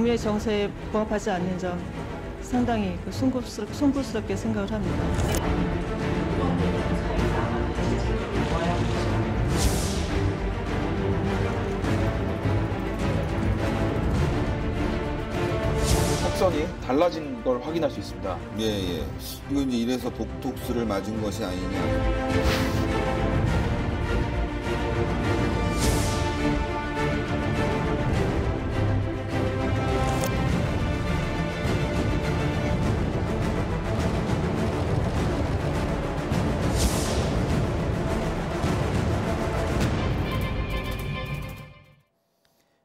국민의 정서에 부합하지 않는 점 상당히 송구스럽게 생각을 합니다. 속성이 달라진 걸 확인할 수 있습니다. 예. 이거 이제 이래서 복톡스를 맞은 것이 아니냐.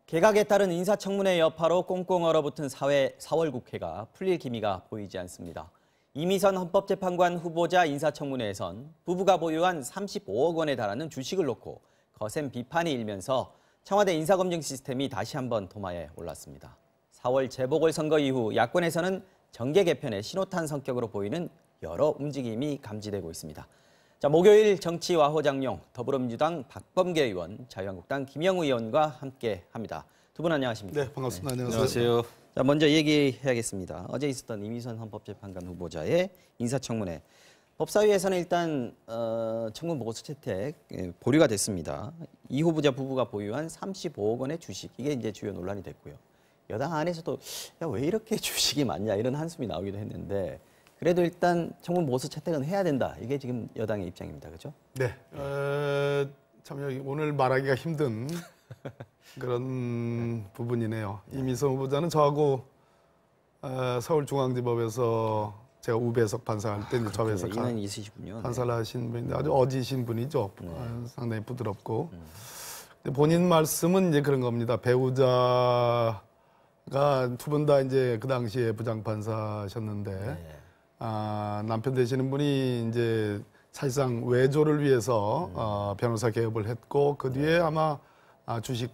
개각에 따른 인사청문회 여파로 꽁꽁 얼어붙은 4월 국회가 풀릴 기미가 보이지 않습니다. 이미선 헌법재판관 후보자 인사청문회에선 부부가 보유한 35억 원에 달하는 주식을 놓고 거센 비판이 일면서 청와대 인사검증 시스템이 다시 한번 도마에 올랐습니다. 4월 재보궐선거 이후 야권에서는 정계 개편의 신호탄 성격으로 보이는 여러 움직임이 감지되고 있습니다. 자, 목요일 정치와호장용 더불어민주당 박범계 의원, 자유한국당 김영우 의원과 함께합니다. 두 분 안녕하십니까? 네, 반갑습니다. 네. 안녕하세요. 자, 먼저 얘기해야겠습니다. 어제 있었던 이미선 헌법재판관 후보자의 인사청문회. 법사위에서는 일단 청문 보고서 채택 보류가 됐습니다. 이 후보자 부부가 보유한 35억 원의 주식, 이게 이제 주요 논란이 됐고요. 여당 안에서도 왜 이렇게 주식이 많냐 이런 한숨이 나오기도 했는데. 그래도 일단 청문 보고서 채택은 해야 된다. 이게 지금 여당의 입장입니다. 그렇죠? 네. 참 오늘 말하기가 힘든 그런 부분이네요. 이미선 후보자는 저하고 서울중앙지법에서 제가 우배석 판사할 때 이제 저 회사 인연이 있으시군요. 판사를 하신 분인데 아주 어지신 분이죠. 상당히 부드럽고. 근데 본인 말씀은 이제 그런 겁니다. 배우자가 두 분 다 이제 그 당시에 부장판사셨는데 남편 되시는 분이 이제 사실상 외조를 위해서 변호사 개업을 했고 그 뒤에 아마 주식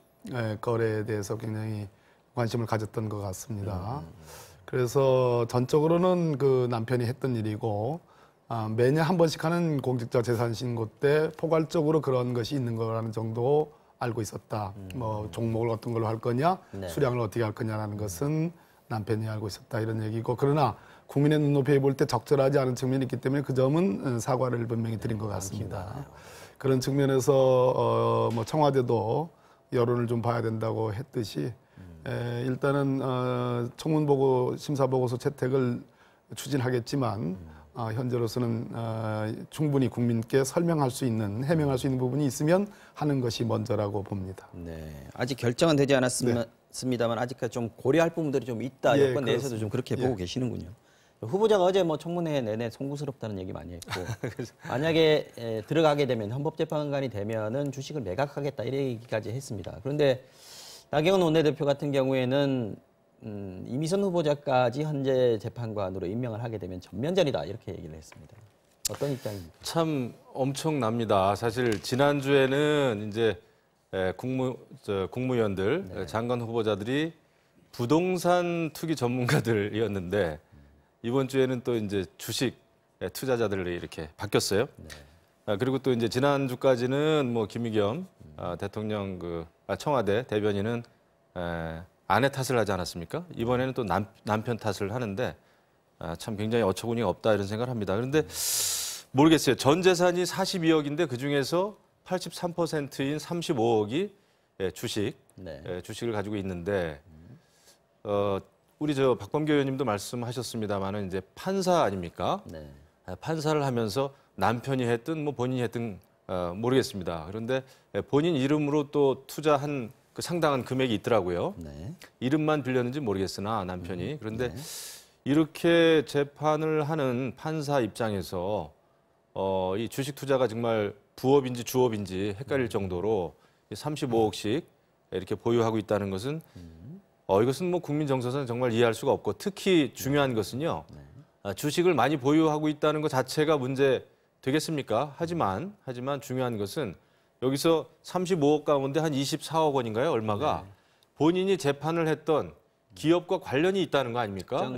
거래에 대해서 굉장히 관심을 가졌던 것 같습니다. 그래서 전적으로는 그 남편이 했던 일이고 매년 한 번씩 하는 공직자 재산 신고 때 포괄적으로 그런 것이 있는 거라는 정도 알고 있었다. 뭐 종목을 어떤 걸로 할 거냐, 수량을 어떻게 할 거냐라는 것은 남편이 알고 있었다 이런 얘기고, 그러나 국민의 눈높이에 볼 때 적절하지 않은 측면이 있기 때문에 그 점은 사과를 분명히 드린 것 같습니다. 그런 측면에서 뭐 청와대도 여론을 좀 봐야 된다고 했듯이 일단은 청문보고 심사보고서 채택을 추진하겠지만 현재로서는 충분히 국민께 설명할 수 있는, 해명할 수 있는 부분이 있으면 하는 것이 먼저라고 봅니다. 네, 아직 결정은 되지 않았습니다만 아직까지 좀 고려할 부분들이 좀 있다. 예, 여권 내에서도 좀 그렇게 보고 계시는군요. 후보자가 어제 뭐 청문회 내내 송구스럽다는 얘기 많이 했고 만약에 들어가게 되면 헌법재판관이 되면은 주식을 매각하겠다 이런 얘기까지 했습니다. 그런데 나경원 원내대표 같은 경우에는 이미선 후보자까지 현재 재판관으로 임명을 하게 되면 전면전이다 이렇게 얘기를 했습니다. 어떤 입장입니까? 참 엄청납니다. 사실 지난주에는 이제 국무위원들, 장관 후보자들이 부동산 투기 전문가들이었는데 이번 주에는 또 이제 주식 투자자들로 이렇게 바뀌었어요. 그리고 또 이제 지난주까지는 뭐 김의겸 대통령 청와대 대변인은 아내 탓을 하지 않았습니까? 이번에는 또 남편 탓을 하는데 참 굉장히 어처구니가 없다 이런 생각을 합니다. 그런데 모르겠어요. 전 재산이 42억인데 그중에서 83%인 35억이 주식을 가지고 있는데 우리 박범계 의원님도 말씀하셨습니다만은 이제 판사 아닙니까? 네. 판사를 하면서 남편이 했든 뭐 본인이 했든 모르겠습니다. 그런데 본인 이름으로 또 투자한 그 상당한 금액이 있더라고요. 네. 이름만 빌렸는지 모르겠으나 남편이. 그런데 이렇게 재판을 하는 판사 입장에서 이 주식 투자가 정말 부업인지 주업인지 헷갈릴 정도로 35억씩 이렇게 보유하고 있다는 것은 이것은 뭐 국민 정서상 정말 이해할 수가 없고, 특히 중요한 것은요. 주식을 많이 보유하고 있다는 것 자체가 문제 되겠습니까? 하지만 중요한 것은 여기서 35억 가운데 한 24억 원인가요? 얼마가 본인이 재판을 했던 기업과 관련이 있다는 거 아닙니까?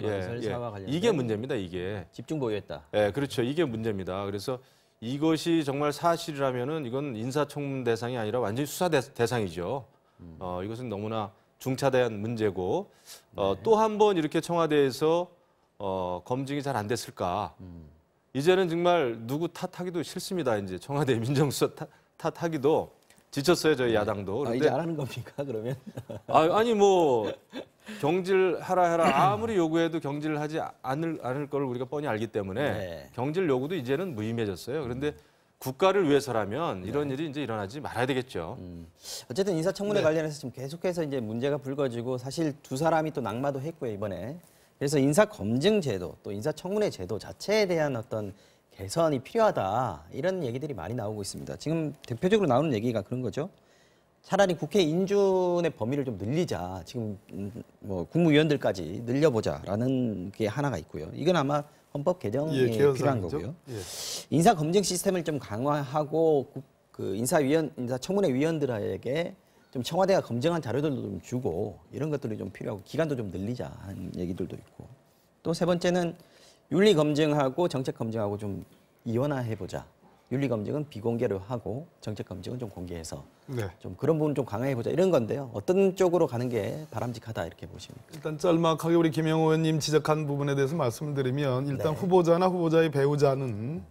이게 문제입니다. 이게 집중 보유했다. 그렇죠. 이게 문제입니다. 그래서 이것이 정말 사실이라면은 이건 인사청문 대상이 아니라 완전히 수사 대상이죠. 이것은 너무나 중차대한 문제고 또 한 번 이렇게 청와대에서 검증이 잘 안 됐을까? 이제는 정말 누구 탓하기도 싫습니다. 이제 청와대 민정수석 탓하기도 지쳤어요, 저희 야당도. 아, 이제 안 하는 겁니까, 그러면? 아니 뭐 경질하라 해라 아무리 요구해도 경질을 하지 않을 걸 우리가 뻔히 알기 때문에 네. 경질 요구도 이제는 무의미해졌어요. 그런데 국가를 위해서라면 이런 일이 이제 일어나지 말아야 되겠죠. 어쨌든 인사청문회 관련해서 지금 계속해서 이제 문제가 불거지고 사실 두 사람이 또 낙마도 했고요, 이번에. 그래서 인사검증제도 또 인사청문회 제도 자체에 대한 어떤 개선이 필요하다 이런 얘기들이 많이 나오고 있습니다. 지금 대표적으로 나오는 얘기가 그런 거죠. 차라리 국회 인준의 범위를 좀 늘리자. 지금 뭐 국무위원들까지 늘려보자라는 게 하나가 있고요. 이건 아마 헌법 개정이 필요한 거고요. 인사검증 시스템을 좀 강화하고 그 인사청문회 위원들에게 좀 청와대가 검증한 자료들도 좀 주고 이런 것들이 좀 필요하고 기간도 좀 늘리자 하는 얘기들도 있고 또 세 번째는 윤리 검증하고 정책 검증하고 좀 이원화해보자. 윤리 검증은 비공개로 하고 정책 검증은 좀 공개해서 좀 그런 부분 좀 강화해보자 이런 건데요. 어떤 쪽으로 가는 게 바람직하다 이렇게 보십니까? 일단 짤막하게 우리 김영호 의원님 지적한 부분에 대해서 말씀을 드리면 일단 후보자나 후보자의 배우자는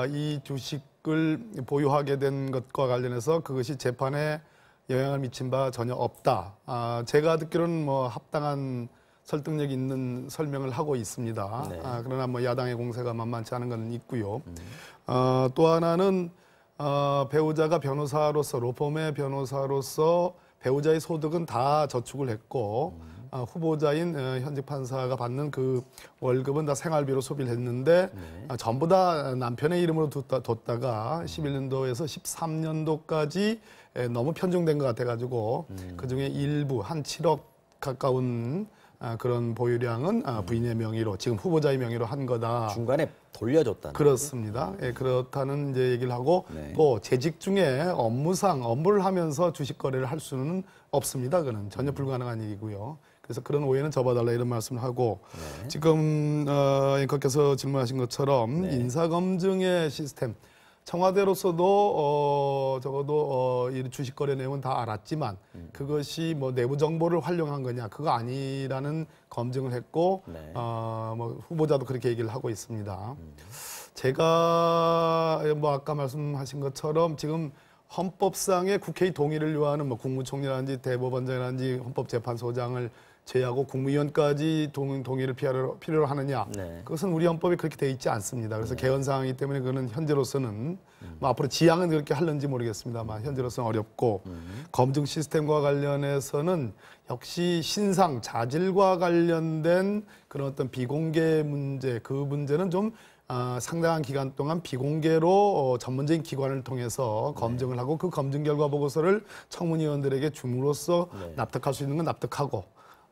이 주식을 보유하게 된 것과 관련해서 그것이 재판에 영향을 미친 바 전혀 없다. 제가 듣기로는 뭐 합당한 설득력 있는 설명을 하고 있습니다. 그러나 뭐 야당의 공세가 만만치 않은 건 있고요. 또 하나는 배우자가 변호사로서 로펌의 변호사로서 배우자의 소득은 다 저축을 했고 후보자인 현직 판사가 받는 그 월급은 다 생활비로 소비를 했는데 전부 다 남편의 이름으로 뒀다가 11년도에서 13년도까지 너무 편중된 것 같아가지고 그중에 일부 한 7억 가까운 그런 보유량은 부인의 명의로 지금 후보자의 명의로 한 거다. 중간에 돌려줬다는 그렇습니다. 예, 그렇다는 이제 얘기를 하고 또 재직 중에 업무를 하면서 주식 거래를 할 수는 없습니다. 그는 전혀 불가능한 일이고요. 그래서 그런 오해는 접어달라 이런 말씀을 하고 지금 앵커께서 질문하신 것처럼 인사검증의 시스템 청와대로서도 적어도 이 주식 거래 내용은 다 알았지만 그것이 뭐 내부 정보를 활용한 거냐 그거 아니라는 검증을 했고 뭐 후보자도 그렇게 얘기를 하고 있습니다. 제가 뭐 아까 말씀하신 것처럼 지금 헌법상의 국회의 동의를 요하는 뭐 국무총리라든지 대법원장이라든지 헌법재판소장을 제하고 국무위원까지 동의를 필요로 하느냐. 그것은 우리 헌법에 그렇게 돼 있지 않습니다. 그래서 개헌 사항이기 때문에 그거는 현재로서는 뭐 앞으로 지향은 그렇게 할는지 모르겠습니다만 현재로서는 어렵고 검증 시스템과 관련해서는 역시 신상, 자질과 관련된 그런 어떤 비공개 문제, 그 문제는 좀 상당한 기간 동안 비공개로 전문적인 기관을 통해서 검증을 하고 그 검증 결과 보고서를 청문위원들에게 줌으로써 납득할 수 있는 건 납득하고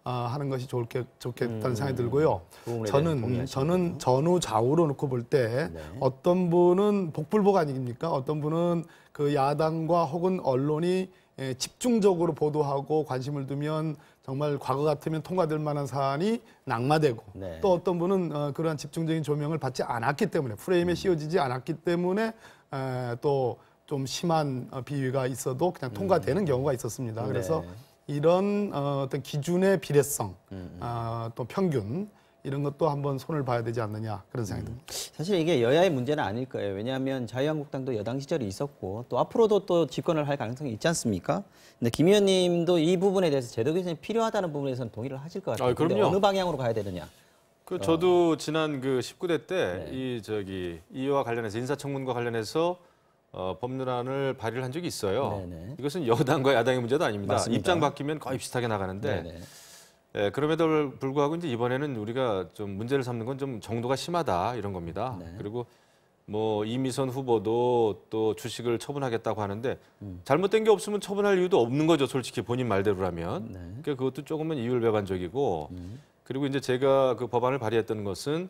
하는 것이 좋겠다는 생각이 들고요. 저는 전후 좌우로 놓고 볼 때 어떤 분은 복불복 아닙니까? 어떤 분은 그 야당과 혹은 언론이 집중적으로 보도하고 관심을 두면 정말 과거 같으면 통과될 만한 사안이 낙마되고 또 어떤 분은 그러한 집중적인 조명을 받지 않았기 때문에 프레임에 씌워지지 않았기 때문에 또 좀 심한 비위가 있어도 그냥 통과되는 경우가 있었습니다. 그래서 이런 어떤 기준의 비례성, 또 평균 이런 것도 한번 손을 봐야 되지 않느냐 그런 생각이 듭니다. 사실 이게 여야의 문제는 아닐 거예요. 왜냐하면 자유한국당도 여당 시절이 있었고 또 앞으로도 또 집권을 할 가능성이 있지 않습니까? 근데 김 의원님도 이 부분에 대해서 제도 개선이 필요하다는 부분에서는 동의를 하실 것 같아요. 그런데 어느 방향으로 가야 되느냐? 저도 지난 그 19대 때 이와 관련해서 인사청문과 관련해서 법률안을 발의를 한 적이 있어요. 이것은 여당과 야당의 문제도 아닙니다. 맞습니다. 입장 바뀌면 거의 비슷하게 나가는데 그럼에도 불구하고 이제 이번에는 우리가 좀 문제를 삼는 건 좀 정도가 심하다 이런 겁니다. 그리고 뭐 이미선 후보도 또 주식을 처분하겠다고 하는데 잘못된 게 없으면 처분할 이유도 없는 거죠. 솔직히 본인 말대로라면. 그러니까 그것도 조금은 이율배반적이고 그리고 이제 제가 그 법안을 발의했던 것은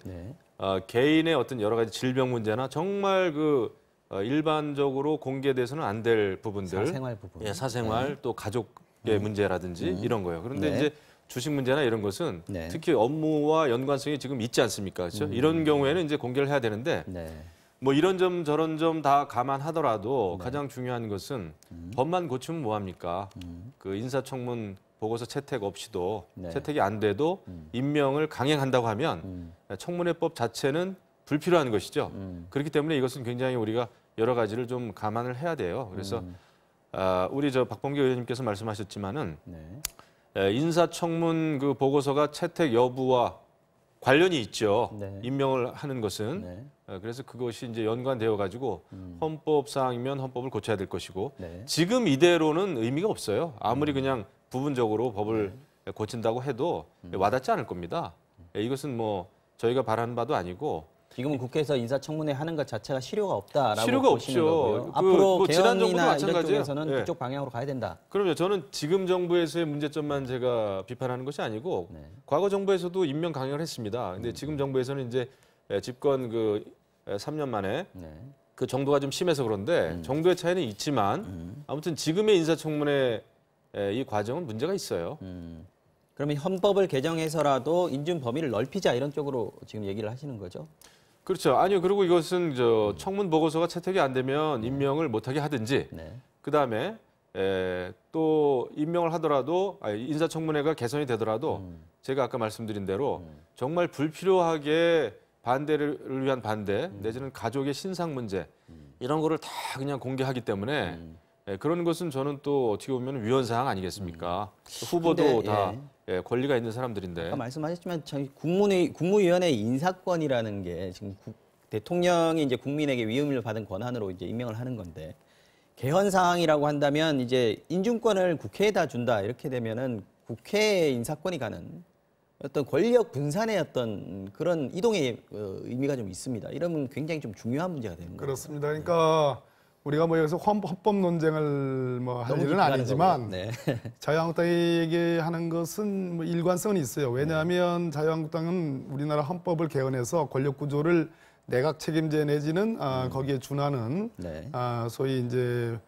개인의 어떤 여러 가지 질병 문제나 정말 그 일반적으로 공개돼서는 안 될 부분들, 사생활 부분, 사생활 또 가족의 문제라든지 이런 거예요. 그런데 이제 주식 문제나 이런 것은 특히 업무와 연관성이 지금 있지 않습니까? 그렇죠? 이런 경우에는 이제 공개를 해야 되는데 뭐 이런 점 저런 점 다 감안하더라도 가장 중요한 것은 법만 고치면 뭐 합니까? 그 인사청문 보고서 채택 없이도 네. 채택이 안 돼도 임명을 강행한다고 하면 청문회법 자체는 불필요한 것이죠. 그렇기 때문에 이것은 굉장히 우리가 여러 가지를 좀 감안을 해야 돼요. 그래서 우리 박범계 의원님께서 말씀하셨지만은 네. 인사청문 그 보고서가 채택 여부와 관련이 있죠. 네. 임명을 하는 것은. 네. 그래서 그것이 이제 연관되어 가지고 헌법사항이면 헌법을 고쳐야 될 것이고 네. 지금 이대로는 의미가 없어요. 아무리 그냥 부분적으로 법을 고친다고 해도 와닿지 않을 겁니다. 이것은 뭐 저희가 바라는 바도 아니고 지금은 국회에서 인사청문회 하는 것 자체가 실효가 없다라고 실효가 보시는 없죠. 거고요. 그 앞으로 뭐 지난 정부도 개헌이나 이런 마찬가지예요. 쪽에서는 예. 그쪽 방향으로 가야 된다. 그럼요. 저는 지금 정부에서의 문제점만 제가 비판하는 것이 아니고 네. 과거 정부에서도 임명 강행을 했습니다. 근데 지금 정부에서는 이제 집권 그 3년 만에 네. 그 정도가 좀 심해서 그런데 정도의 차이는 있지만 아무튼 지금의 인사청문회 이 과정은 문제가 있어요. 그러면 헌법을 개정해서라도 인준 범위를 넓히자 이런 쪽으로 지금 얘기를 하시는 거죠? 그렇죠. 아니요. 그리고 이것은 청문 보고서가 채택이 안 되면 임명을 못하게 하든지 네. 그다음에 또 임명을 하더라도 인사청문회가 개선이 되더라도 제가 아까 말씀드린 대로 정말 불필요하게 반대를 위한 반대 내지는 가족의 신상 문제 이런 거를 다 그냥 공개하기 때문에 그런 것은 저는 또 어떻게 보면 위헌사항 아니겠습니까? 후보도 근데, 다 권리가 있는 사람들인데. 아까 말씀하셨지만 저희 국무위원회 인사권이라는 게 지금 대통령이 이제 국민에게 위임을 받은 권한으로 이제 임명을 하는 건데 개헌 사항이라고 한다면 이제 인준권을 국회에다 준다 이렇게 되면은 국회의 인사권이 가는 어떤 권력 분산의 어떤 그런 이동의 의미가 좀 있습니다. 이러면 굉장히 좀 중요한 문제가 되는 거예요. 그렇습니다. 그러니까 우리가 뭐 여기서 헌법 논쟁을 뭐 할 너무 일은 깊게 아니지만 가는 거고요. 네. 자유한국당이 얘기하는 것은 뭐 일관성은 있어요. 왜냐하면 자유한국당은 우리나라 헌법을 개헌해서 권력 구조를 내각 책임제 내지는 거기에 준하는 네. 소위 이제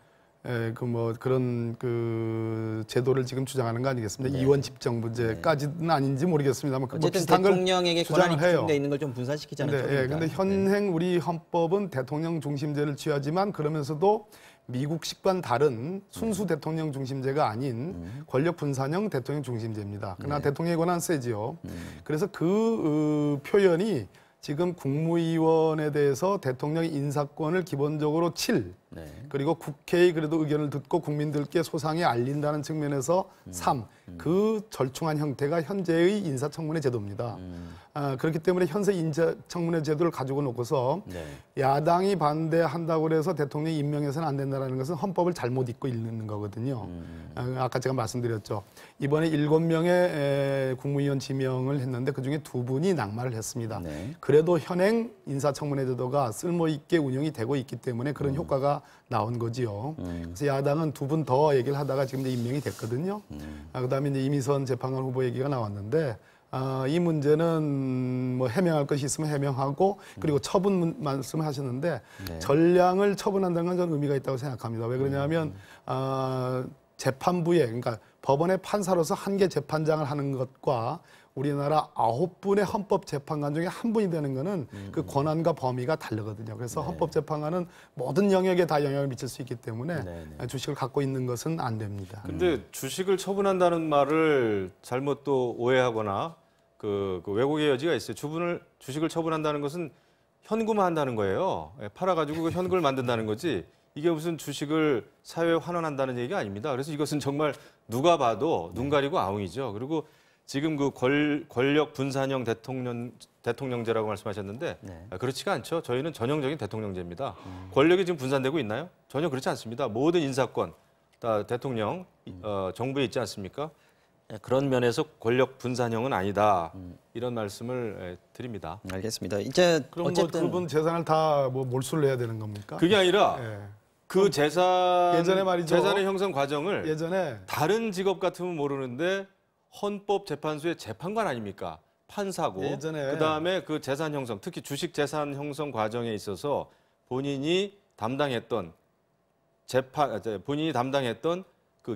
그런 그 제도를 지금 주장하는 거 아니겠습니까? 네. 이원 집정 문제까지는 아닌지 모르겠습니다만 뭐 어쨌든 비슷한 걸 대통령에게 권한이 주장을 해요. 집중돼 있는 걸 좀 분산시키자는 근데, 쪽입니다. 근데 현행 우리 헌법은 대통령 중심제를 취하지만 그러면서도 미국식과는 다른 순수 대통령 중심제가 아닌 권력 분산형 대통령 중심제입니다. 그러나 대통령의 권한 세지요. 그래서 그 표현이 지금 국무위원에 대해서 대통령의 인사권을 기본적으로 네. 그리고 국회의 그래도 의견을 듣고 국민들께 소상히 알린다는 측면에서 3. 그 절충한 형태가 현재의 인사청문회 제도입니다. 그렇기 때문에 현재 인사청문회 제도를 가지고 놓고서 네. 야당이 반대한다고 해서 대통령이 임명해서는 안 된다는 것은 헌법을 잘못 읽고 있는 거거든요. 아까 제가 말씀드렸죠. 이번에 7명의 국무위원 지명을 했는데 그중에 2분이 낙마를 했습니다. 네. 그래도 현행 인사청문회 제도가 쓸모있게 운영이 되고 있기 때문에 그런 효과가 나온 거지요. 그래서 야당은 2분 더 얘기를 하다가 지금 이제 임명이 됐거든요. 그다음에 이제 이미선 재판관 후보 얘기가 나왔는데 이 문제는 뭐 해명할 것이 있으면 해명하고 그리고 처분 말씀하셨는데 네. 전량을 처분한다는 건 저는 의미가 있다고 생각합니다. 왜 그러냐면 재판부에 그러니까 법원의 판사로서 한 개 재판장을 하는 것과 우리나라 9분의 헌법재판관 중에 한 분이 되는 거는 그 권한과 범위가 다르거든요. 그래서 헌법재판관은 모든 영역에 다 영향을 미칠 수 있기 때문에 주식을 갖고 있는 것은 안 됩니다. 근데 주식을 처분한다는 말을 잘못 또 오해하거나 그 왜곡의 여지가 있어요. 주식을 처분한다는 것은 현금화한다는 거예요. 팔아가지고 그 현금을 만든다는 거지. 이게 무슨 주식을 사회에 환원한다는 얘기가 아닙니다. 그래서 이것은 정말 누가 봐도 눈 가리고 아웅이죠. 그리고 지금 그 권력 분산형 대통령제라고 말씀하셨는데 네. 그렇지가 않죠. 저희는 전형적인 대통령제입니다. 권력이 지금 분산되고 있나요? 전혀 그렇지 않습니다. 모든 인사권 다 대통령 정부에 있지 않습니까? 그런 면에서 권력 분산형은 아니다. 이런 말씀을 드립니다. 알겠습니다. 이제 그럼 어쨌든 뭐 그분 재산을 다 뭐 몰수를 해야 되는 겁니까? 그게 아니라 예. 그 예전에 말이죠. 재산의 형성 과정을 예전에 다른 직업 같으면 모르는데 헌법재판소의 재판관 아닙니까? 판사고 예전에 그다음에 그 재산 형성, 특히 주식 재산 형성 과정에 있어서 본인이 담당했던 그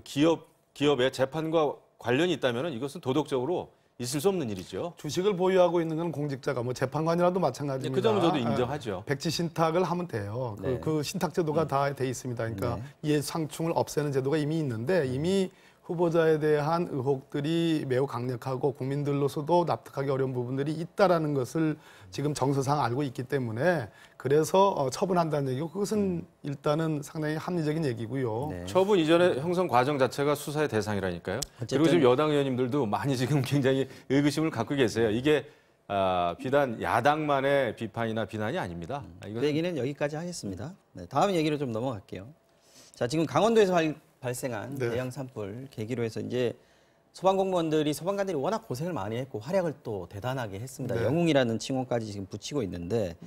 기업의 재판과 관련이 있다면 이것은 도덕적으로 있을 수 없는 일이죠. 주식을 보유하고 있는 건 공직자가 뭐 재판관이라도 마찬가지입니다. 그 점은 저도 인정하죠. 백지 신탁을 하면 돼요. 네. 그 신탁 제도가 다 돼 있습니다. 그러니까 이해 상충을 없애는 제도가 이미 있는데 이미 후보자에 대한 의혹들이 매우 강력하고 국민들로서도 납득하기 어려운 부분들이 있다라는 것을 지금 정서상 알고 있기 때문에 그래서 처분한다는 얘기고 그것은 일단은 상당히 합리적인 얘기고요. 네. 처분 이전에 형성 과정 자체가 수사의 대상이라니까요. 그리고 지금 여당 의원님들도 많이 지금 굉장히 의구심을 갖고 계세요. 이게 비단 야당만의 비판이나 비난이 아닙니다. 그 얘기는 여기까지 하겠습니다. 네, 다음 얘기로 좀 넘어갈게요. 자, 지금 강원도에서 발생한 네. 대형 산불 계기로 해서 이제 소방관들이 워낙 고생을 많이 했고 활약을 또 대단하게 했습니다. 네. 영웅이라는 칭호까지 지금 붙이고 있는데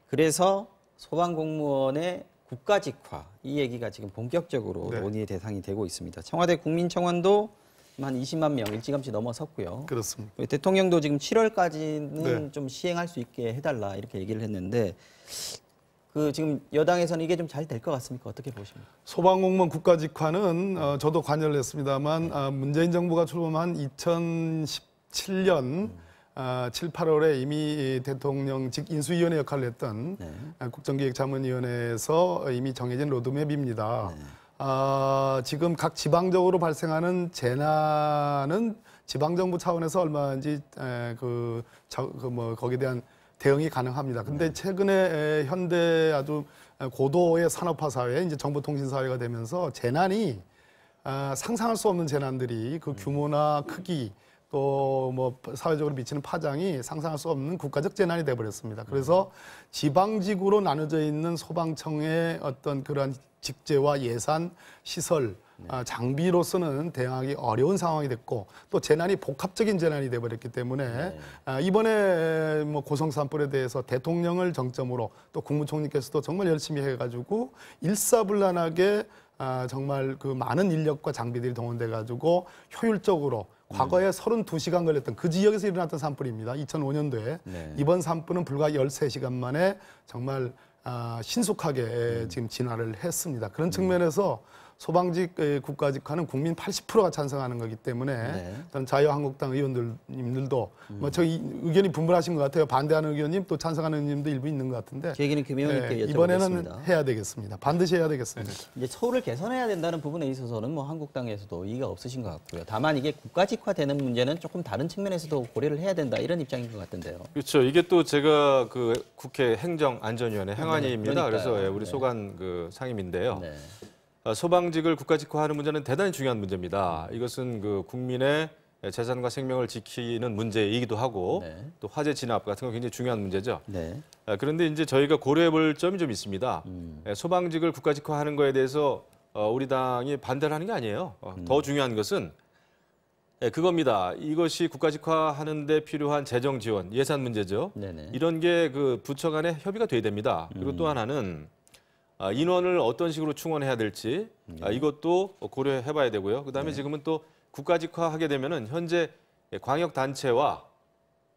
그래서 소방공무원의 국가직화 이 얘기가 지금 본격적으로 네. 논의의 대상이 되고 있습니다. 청와대 국민청원도 한 20만 명 일찌감치 넘어섰고요. 그렇습니다. 대통령도 지금 7월까지는 네. 좀 시행할 수 있게 해달라 이렇게 얘기를 했는데 그 지금 여당에서는 이게 좀 잘 될 것 같습니까? 어떻게 보십니까? 소방공무원 국가직화는 저도 관여를 했습니다만 문재인 정부가 출범한 2017년 7, 8월에 이미 대통령직 인수위원회 역할을 했던 네. 국정기획자문위원회에서 이미 정해진 로드맵입니다. 지금 각 지방적으로 발생하는 재난은 지방정부 차원에서 얼마인지 거기에 대한 대응이 가능합니다. 근데 최근에 현대 아주 고도의 산업화 사회, 이제 정보통신 사회가 되면서 재난이 상상할 수 없는 재난들이 그 규모나 크기 또 뭐 사회적으로 미치는 파장이 상상할 수 없는 국가적 재난이 돼버렸습니다. 그래서 지방직으로 나눠져 있는 소방청의 어떤 그러한 직제와 예산, 시설, 장비로서는 대응하기 어려운 상황이 됐고 또 재난이 복합적인 재난이 돼버렸기 때문에 이번에 뭐 고성 산불에 대해서 대통령을 정점으로 또 국무총리께서도 정말 열심히 해가지고 일사불란하게 정말 그 많은 인력과 장비들이 동원돼 가지고 효율적으로 과거에 32시간 걸렸던 그 지역에서 일어났던 산불입니다. 2005년도에 네. 이번 산불은 불과 13시간 만에 정말 신속하게 지금 진화를 했습니다. 그런 측면에서 소방직 국가직화는 국민 80%가 찬성하는 거기 때문에 네. 저는 자유한국당 의원님들도 뭐 저희 의견이 분분하신 것 같아요. 반대하는 의원님 또 찬성하는 의원님도 일부 있는 것 같은데 제 얘기는 김 의원님께 여쭤보겠습니다. 이번에는 해야 되겠습니다. 반드시 해야 되겠습니다. 이제 서울을 개선해야 된다는 부분에 있어서는 뭐 한국당에서도 이의가 없으신 것 같고요. 다만 이게 국가직화되는 문제는 조금 다른 측면에서도 고려를 해야 된다 이런 입장인 것 같던데요. 그렇죠. 이게 또 제가 그 국회 행정안전위원회 행안위입니다. 네, 그래서 그러니까요. 우리 네. 소관 그 상임인데요. 네. 소방직을 국가직화하는 문제는 대단히 중요한 문제입니다. 이것은 그 국민의 재산과 생명을 지키는 문제이기도 하고 네. 또 화재 진압 같은 건 굉장히 중요한 문제죠. 네. 그런데 이제 저희가 고려해 볼 점이 좀 있습니다. 소방직을 국가직화하는 거에 대해서 우리 당이 반대를 하는 게 아니에요. 더 중요한 것은 그겁니다. 이것이 국가직화하는 데 필요한 재정 지원, 예산 문제죠. 네네. 이런 게 그 부처 간에 협의가 돼야 됩니다. 그리고 또 하나는 인원을 어떤 식으로 충원해야 될지 이것도 고려해 봐야 되고요. 그다음에 지금은 또 국가직화하게 되면은 현재 광역 단체와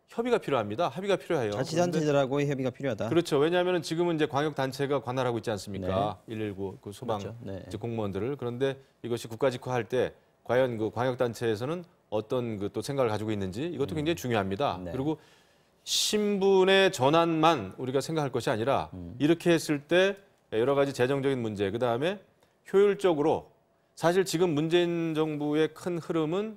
협의가 필요합니다. 합의가 필요해요. 자치단체들하고의 협의가 필요하다. 그렇죠. 왜냐하면 지금은 이제 광역 단체가 관할하고 있지 않습니까? 119 그 소방 그렇죠. 네. 이제 공무원들을. 그런데 이것이 국가직화할 때 과연 그 광역 단체에서는 어떤 그 또 생각을 가지고 있는지 이것도 굉장히 중요합니다. 네. 그리고 신분의 전환만 우리가 생각할 것이 아니라 이렇게 했을 때 여러 가지 재정적인 문제, 그 다음에 효율적으로 사실 지금 문재인 정부의 큰 흐름은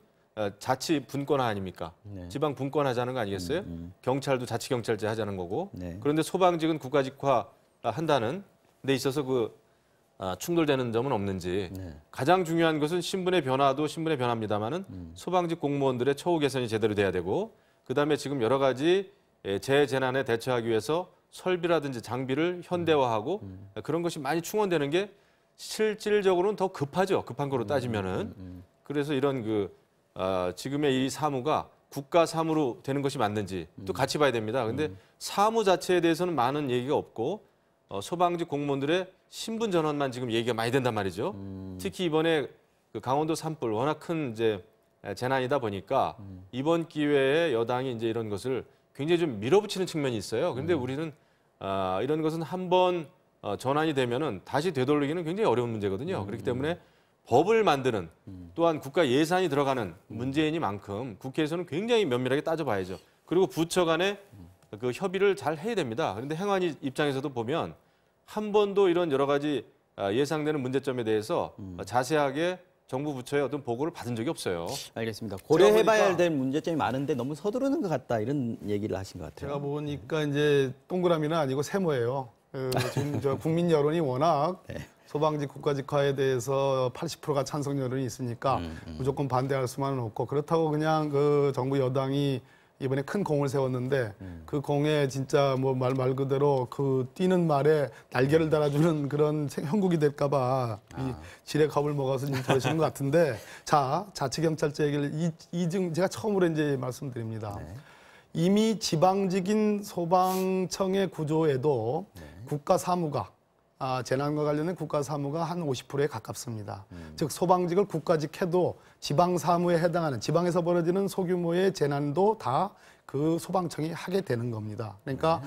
자치 분권화 아닙니까? 네. 지방 분권하자는 거 아니겠어요? 경찰도 자치경찰제 하자는 거고. 네. 그런데 소방직은 국가직화 한다는 데 있어서 그 충돌되는 점은 없는지. 네. 가장 중요한 것은 신분의 변화도 신분의 변화입니다만은 소방직 공무원들의 처우 개선이 제대로 돼야 되고, 그 다음에 지금 여러 가지 재재난에 대처하기 위해서 설비라든지 장비를 현대화하고 그런 것이 많이 충원되는 게 실질적으로는 더 급하죠. 급한 거로 따지면은. 그래서 이런 그 지금의 이 사무가 국가 사무로 되는 것이 맞는지 또 같이 봐야 됩니다. 근데 사무 자체에 대해서는 많은 얘기가 없고 소방직 공무원들의 신분 전환만 지금 얘기가 많이 된단 말이죠. 특히 이번에 그 강원도 산불 워낙 큰 이제 재난이다 보니까 이번 기회에 여당이 이제 이런 것을 굉장히 좀 밀어붙이는 측면이 있어요. 그런데 우리는 이런 것은 한번 전환이 되면은 다시 되돌리기는 굉장히 어려운 문제거든요. 그렇기 때문에 법을 만드는 또한 국가 예산이 들어가는 문제이니만큼 국회에서는 굉장히 면밀하게 따져봐야죠. 그리고 부처 간에 그 협의를 잘 해야 됩니다. 그런데 행안위 입장에서도 보면 한 번도 이런 여러 가지 예상되는 문제점에 대해서 자세하게 정부 부처의 어떤 보고를 받은 적이 없어요. 알겠습니다. 고려해봐야 보니까- 될 문제점이 많은데 너무 서두르는 것 같다 이런 얘기를 하신 것 같아요. 제가 보니까 이제 동그라미는 아니고 세모예요. 지금 저 국민 여론이 워낙 소방직 국가직화에 대해서 80%가 찬성 여론이 있으니까 무조건 반대할 수만은 없고 그렇다고 그냥 그 정부 여당이 이번에 큰 공을 세웠는데 그 공에 진짜 뭐 말 그대로 그 뛰는 말에 날개를 달아주는 그런 형국이 될까봐 이 지레 겁을 먹어서 지금 저러시는 것 같은데 자 자치경찰제 얘기를 이중 제가 처음으로 이제 말씀드립니다. 이미 지방직인 소방청의 구조에도 국가 사무가 재난과 관련된 국가 사무가 한 50%에 가깝습니다. 즉 소방직을 국가직 해도 지방 사무에 해당하는 지방에서 벌어지는 소규모의 재난도 다 그 소방청이 하게 되는 겁니다. 그러니까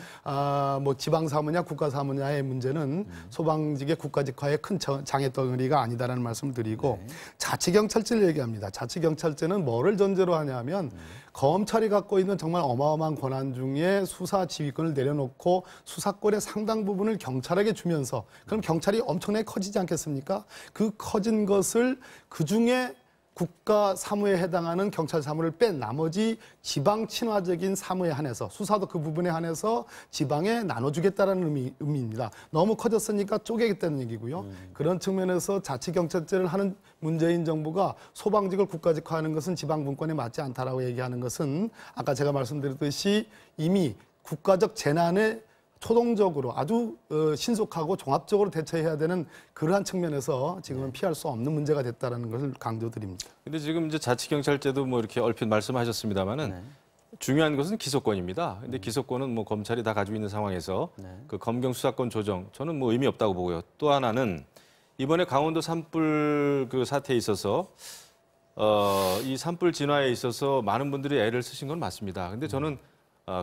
뭐 지방 사무냐 국가 사무냐의 문제는 소방직의 국가직화의 큰 장애덩어리가 아니다라는 말씀을 드리고 자치경찰제를 얘기합니다. 자치경찰제는 뭐를 전제로 하냐면 검찰이 갖고 있는 정말 어마어마한 권한 중에 수사 지휘권을 내려놓고 수사권의 상당 부분을 경찰에게 주면서 그럼 경찰이 엄청나게 커지지 않겠습니까? 그 커진 것을 그중에 국가 사무에 해당하는 경찰 사무를 뺀 나머지 지방 친화적인 사무에 한해서 수사도 그 부분에 한해서 지방에 나눠주겠다는 의미입니다. 너무 커졌으니까 쪼개겠다는 얘기고요. 그런 측면에서 자치경찰제를 하는 문재인 정부가 소방직을 국가직화하는 것은 지방 분권에 맞지 않다라고 얘기하는 것은 아까 제가 말씀드렸듯이 이미 국가적 재난에 초동적으로 아주 신속하고 종합적으로 대처해야 되는 그러한 측면에서 지금은 피할 수 없는 문제가 됐다는 것을 강조드립니다. 근데 지금 이제 자치경찰제도 뭐 이렇게 얼핏 말씀하셨습니다만은 중요한 것은 기소권입니다. 근데 기소권은 뭐 검찰이 다 가지고 있는 상황에서 그 검경 수사권 조정 저는 뭐 의미 없다고 보고요. 또 하나는 이번에 강원도 산불 그 사태에 있어서 이 산불 진화에 있어서 많은 분들이 애를 쓰신 건 맞습니다. 근데 저는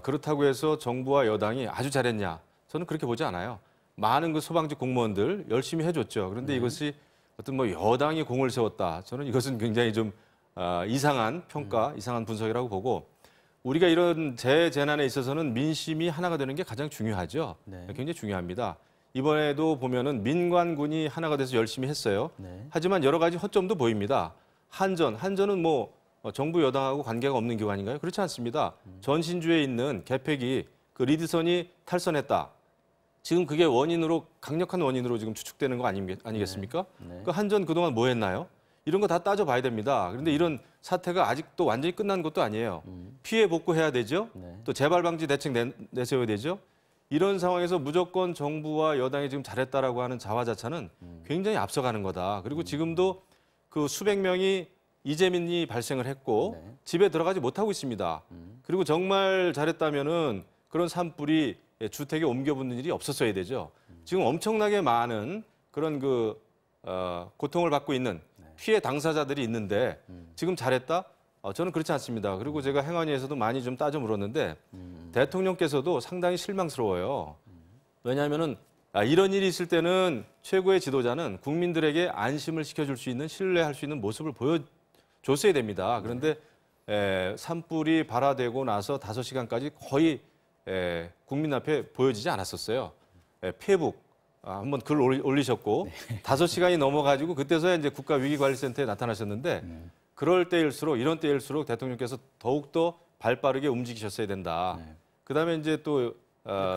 그렇다고 해서 정부와 여당이 아주 잘했냐? 저는 그렇게 보지 않아요. 많은 그 소방직 공무원들 열심히 해줬죠. 그런데 이것이 어떤 뭐 여당이 공을 세웠다. 저는 이것은 굉장히 좀 이상한 평가, 이상한 분석이라고 보고 우리가 이런 재난에 있어서는 민심이 하나가 되는 게 가장 중요하죠. 굉장히 중요합니다. 이번에도 보면은 민관군이 하나가 돼서 열심히 했어요. 하지만 여러 가지 허점도 보입니다. 한전은 뭐 정부 여당하고 관계가 없는 기관인가요? 그렇지 않습니다. 전신주에 있는 개폐기 그 리드선이 탈선했다. 지금 그게 강력한 원인으로 지금 추측되는 거 아니겠습니까? 그 한전 그동안 뭐 했나요? 이런 거 다 따져봐야 됩니다. 그런데 이런 사태가 아직도 완전히 끝난 것도 아니에요. 피해 복구해야 되죠. 또 재발 방지 대책 내세워야 되죠. 이런 상황에서 무조건 정부와 여당이 지금 잘했다라고 하는 자화자찬은 굉장히 앞서가는 거다. 그리고 지금도 그 수백 명이 이재민이 발생을 했고 집에 들어가지 못하고 있습니다. 그리고 정말 잘했다면은 그런 산불이 주택에 옮겨 붙는 일이 없었어야 되죠. 지금 엄청나게 많은 그런 고통을 받고 있는 피해 당사자들이 있는데 지금 잘했다? 저는 그렇지 않습니다. 그리고 제가 행안위에서도 많이 좀 따져 물었는데 대통령께서도 상당히 실망스러워요. 왜냐하면은 이런 일이 있을 때는 최고의 지도자는 국민들에게 안심을 시켜줄 수 있는 신뢰할 수 있는 모습을 보여줬어야 됩니다. 그런데 산불이 발화되고 나서 5시간까지 거의 국민 앞에 보여지지 않았었어요. 페북 한번 글 올리셨고 5시간이 넘어가지고 그때서야 이제 국가위기관리센터에 나타나셨는데 그럴 때일수록 이런 때일수록 대통령께서 더욱더 발빠르게 움직이셨어야 된다. 그다음에 이제 또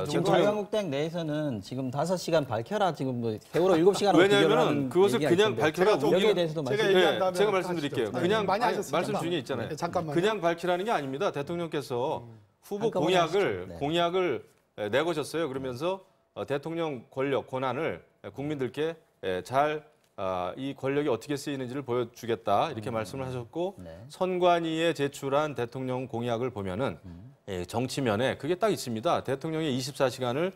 지금 자유한국당 내에서는 지금 5시간 밝혀라 지금 뭐 세월호 7시간으로 왜냐하면 그것을 그냥 밝혀라 여기에 대해서도 제가 말씀드릴게요. 그냥 많이 하셨으니까. 말씀 중에 있잖아요. 네, 잠깐만요. 그냥 밝히라는 게 아닙니다. 대통령께서 후보 한꺼번에 하시죠. 네. 공약을 내거셨어요. 그러면서 대통령 권력 권한을 국민들께 잘 이 권력이 어떻게 쓰이는지를 보여주겠다 이렇게 말씀을 하셨고 선관위에 제출한 대통령 공약을 보면은 정치면에 그게 딱 있습니다. 대통령의 24시간을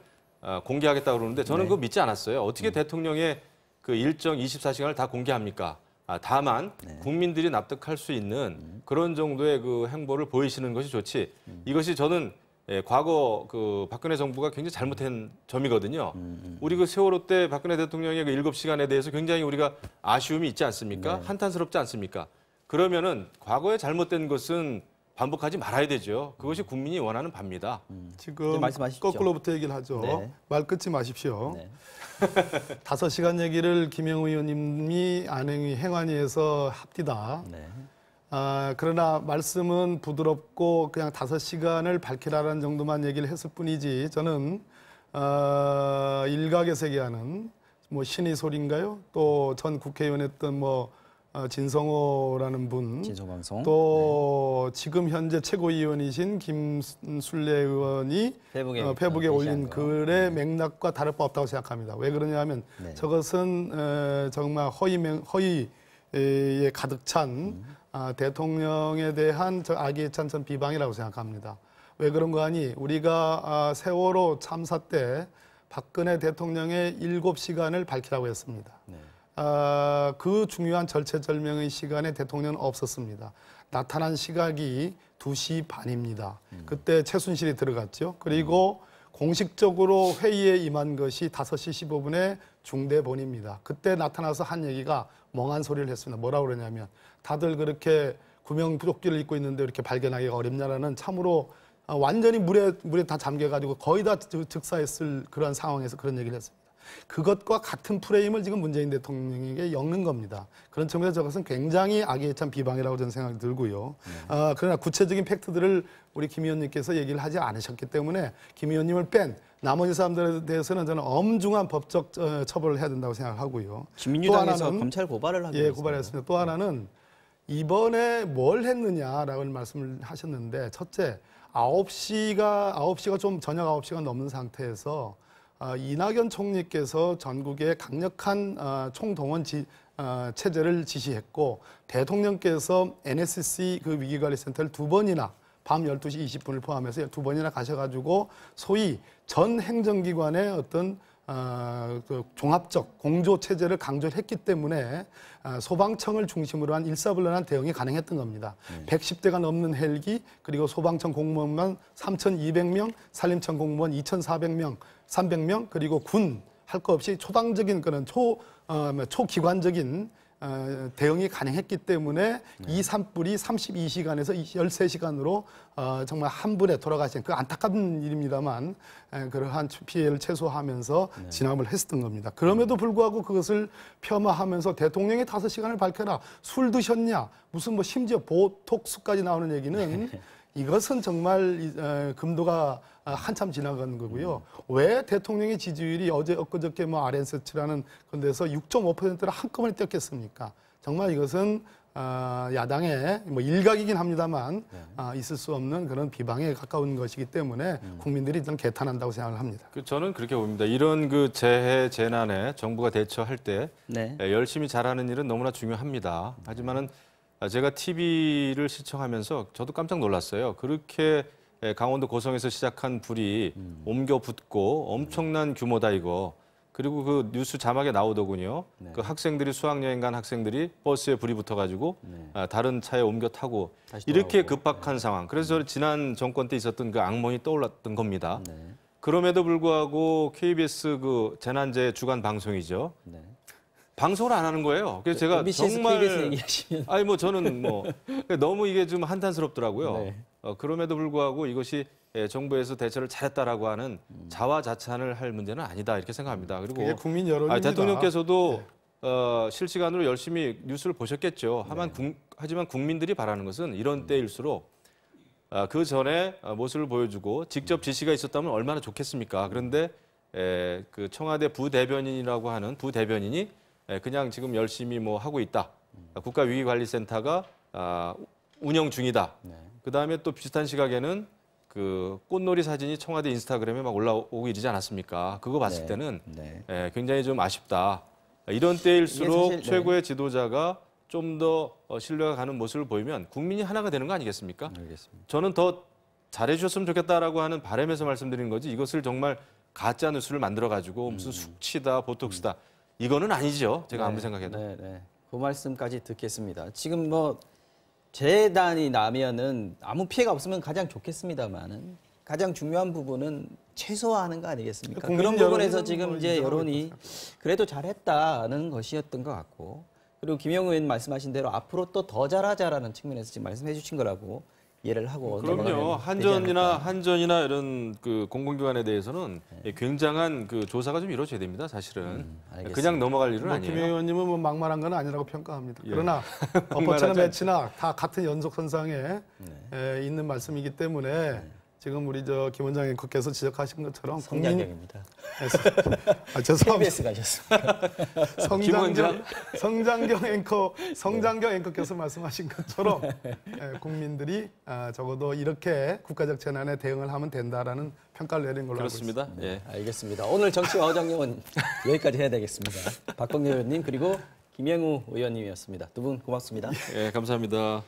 공개하겠다고 그러는데 저는 그거 믿지 않았어요. 어떻게 대통령의 그 일정 24시간을 다 공개합니까? 다만 국민들이 납득할 수 있는 그런 정도의 그 행보를 보이시는 것이 좋지. 이것이 저는 과거 그 박근혜 정부가 굉장히 잘못한 점이거든요. 우리 그 세월호 때 박근혜 대통령의 그 7시간에 대해서 굉장히 우리가 아쉬움이 있지 않습니까? 한탄스럽지 않습니까? 그러면은 과거에 잘못된 것은 반복하지 말아야 되죠. 그것이 국민이 원하는 바입니다. 지금 이제 말씀하십시오. 거꾸로부터 얘기를 하죠. 네. 말 끊지 마십시오. 네. 5시간 얘기를 김영우 의원님이 행안위에서 합디다. 네. 그러나 말씀은 부드럽고 그냥 5시간을 밝히라는 정도만 얘기를 했을 뿐이지 저는 일각에서 얘기하는 뭐 신의 소리인가요? 또 전 국회의원했던 뭐 진성호라는 분, 진성방송. 또 지금 현재 최고위원이신 김술래 의원이 페북에 올린 글의 맥락과 다를 바 없다고 생각합니다. 왜 그러냐면 네. 저것은 정말 허위에 가득 찬 대통령에 대한 악의찬 전 비방이라고 생각합니다. 왜 그런 거 아니? 우리가 세월호 참사 때 박근혜 대통령의 7시간을 밝히라고 했습니다. 네. 그 중요한 절체절명의 시간에 대통령은 없었습니다. 나타난 시각이 2시 반입니다. 그때 최순실이 들어갔죠. 그리고 공식적으로 회의에 임한 것이 5시 15분에 중대본입니다. 그때 나타나서 한 얘기가 멍한 소리를 했습니다. 뭐라고 그러냐면 다들 그렇게 구명조끼를 입고 있는데 이렇게 발견하기가 어렵냐라는 참으로 완전히 물에 다 잠겨가지고 거의 다 즉사했을 그런 상황에서 그런 얘기를 했습니다. 그것과 같은 프레임을 지금 문재인 대통령에게 엮는 겁니다. 그런 측면에서 저것은 굉장히 악의찬 비방이라고 저는 생각이 들고요. 그러나 구체적인 팩트들을 우리 김 의원님께서 얘기를 하지 않으셨기 때문에 김 의원님을 뺀 나머지 사람들에 대해서는 저는 엄중한 법적 처벌을 해야 된다고 생각하고요. 민주당에서 검찰 고발을 하고 예, 고발했습니다. 또 하나는 이번에 뭘 했느냐라고 말씀을 하셨는데 첫째, 9시가 좀 저녁 9시가 넘는 상태에서 이낙연 총리께서 전국에 강력한 총동원 체제를 지시했고 대통령께서 NSC 그 위기관리센터를 2번이나 밤 12시 20분을 포함해서 2번이나 가셔가지고 소위 전 행정기관의 어떤 그 종합적 공조 체제를 강조를 했기 때문에 소방청을 중심으로 한 일사불란한 대응이 가능했던 겁니다. 110대가 넘는 헬기 그리고 소방청 공무원만 3,200명, 산림청 공무원 2,400명, 300명 그리고 군 할 것 없이 초당적인 그런 초기관적인 대응이 가능했기 때문에 이 산불이 32시간에서 13시간으로 정말 한 분에 돌아가신 그 안타까운 일입니다만 그러한 피해를 최소화하면서 진압을 했었던 겁니다. 그럼에도 불구하고 그것을 폄하하면서 대통령이 5시간을 밝혀라. 술 드셨냐? 무슨 뭐 심지어 보톡스까지 나오는 얘기는 이것은 정말 금도가 한참 지나간 거고요. 왜 대통령의 지지율이 엊그저께 뭐 RN세치라는 건데서 6.5%를 한꺼번에 떼었겠습니까? 정말 이것은 야당의 뭐 일각이긴 합니다만 있을 수 없는 그런 비방에 가까운 것이기 때문에 국민들이 일단 개탄한다고 생각을 합니다. 저는 그렇게 봅니다. 이런 그 재해 재난에 정부가 대처할 때 네. 열심히 잘하는 일은 너무나 중요합니다. 하지만은 제가 TV를 시청하면서 저도 깜짝 놀랐어요. 그렇게 강원도 고성에서 시작한 불이 옮겨 붙고 엄청난 규모다 이거. 그리고 그 뉴스 자막에 나오더군요. 네. 그 학생들이 수학여행 간 학생들이 버스에 불이 붙어가지고 다른 차에 옮겨 타고 이렇게 급박한 상황. 그래서 지난 정권 때 있었던 그 악몽이 떠올랐던 겁니다. 네. 그럼에도 불구하고 KBS 그 재난재해 주간 방송이죠. 네. 방송을 안 하는 거예요. 그래서 제가 MBC에서 정말 KBS 얘기하시면 아니 뭐 저는 뭐 너무 이게 좀 한탄스럽더라고요. 네. 그럼에도 불구하고 이것이 정부에서 대처를 잘했다라고 하는 자화자찬을 할 문제는 아니다 이렇게 생각합니다. 그리고 그게 국민 여론입니다. 대통령께서도 실시간으로 열심히 뉴스를 보셨겠죠. 하지만 국민들이 바라는 것은 이런 때일수록 그 전에 모습을 보여주고 직접 지시가 있었다면 얼마나 좋겠습니까? 그런데 그 청와대 부대변인이라고 하는 부대변인이 그냥 지금 열심히 뭐 하고 있다. 국가위기관리센터가 운영 중이다. 그다음에 또 비슷한 시각에는 그 꽃놀이 사진이 청와대 인스타그램에 막 올라오고 이러지 않았습니까? 그거 봤을 네. 때는 네. 굉장히 좀 아쉽다. 이런 때일수록 사실, 최고의 지도자가 좀 더 신뢰가 가는 모습을 보이면 국민이 하나가 되는 거 아니겠습니까? 알겠습니다. 저는 더 잘해주셨으면 좋겠다라고 하는 바람에서 말씀드리는 거지 이것을 정말 가짜 뉴스를 만들어가지고 무슨 숙취다, 보톡스다 이거는 아니죠. 제가 아무리 생각해도. 네. 그 말씀까지 듣겠습니다. 지금 뭐 재난이 나면은 아무 피해가 없으면 가장 좋겠습니다만은 가장 중요한 부분은 최소화하는 거 아니겠습니까? 그런 부분에서 지금 이제 여론이 그래도 잘했다는 것이었던 것 같고 그리고 김영우 의원 말씀하신 대로 앞으로 또 더 잘하자라는 측면에서 지금 말씀해 주신 거라고 이해를 하고 그럼요. 넘어가면 되지 않을까. 한전이나 이런 그 공공기관에 대해서는 굉장한 그 조사가 좀 이루어져야 됩니다. 사실은 알겠습니다. 그냥 넘어갈 일은 김 아니에요. 의원님은 뭐 막말한 건 아니라고 평가합니다. 예. 그러나 엎어치나 막말하지 매치나 다 같은 연속선상에 있는 말씀이기 때문에 지금 우리 김 원장 앵커께서 지적하신 것처럼 성장경입니다. 죄송합니다. KBS 가셨습니다. 성장경 앵커께서 말씀하신 것처럼 국민들이 적어도 이렇게 국가적 재난에 대응을 하면 된다라는 평가를 내린 걸로 알고 있습니다. 그렇습니다. 예. 알겠습니다. 오늘 정치와 어정령은 여기까지 해야 되겠습니다. 박광렬 의원님 그리고 김영우 의원님이었습니다. 두 분 고맙습니다. 예, 감사합니다.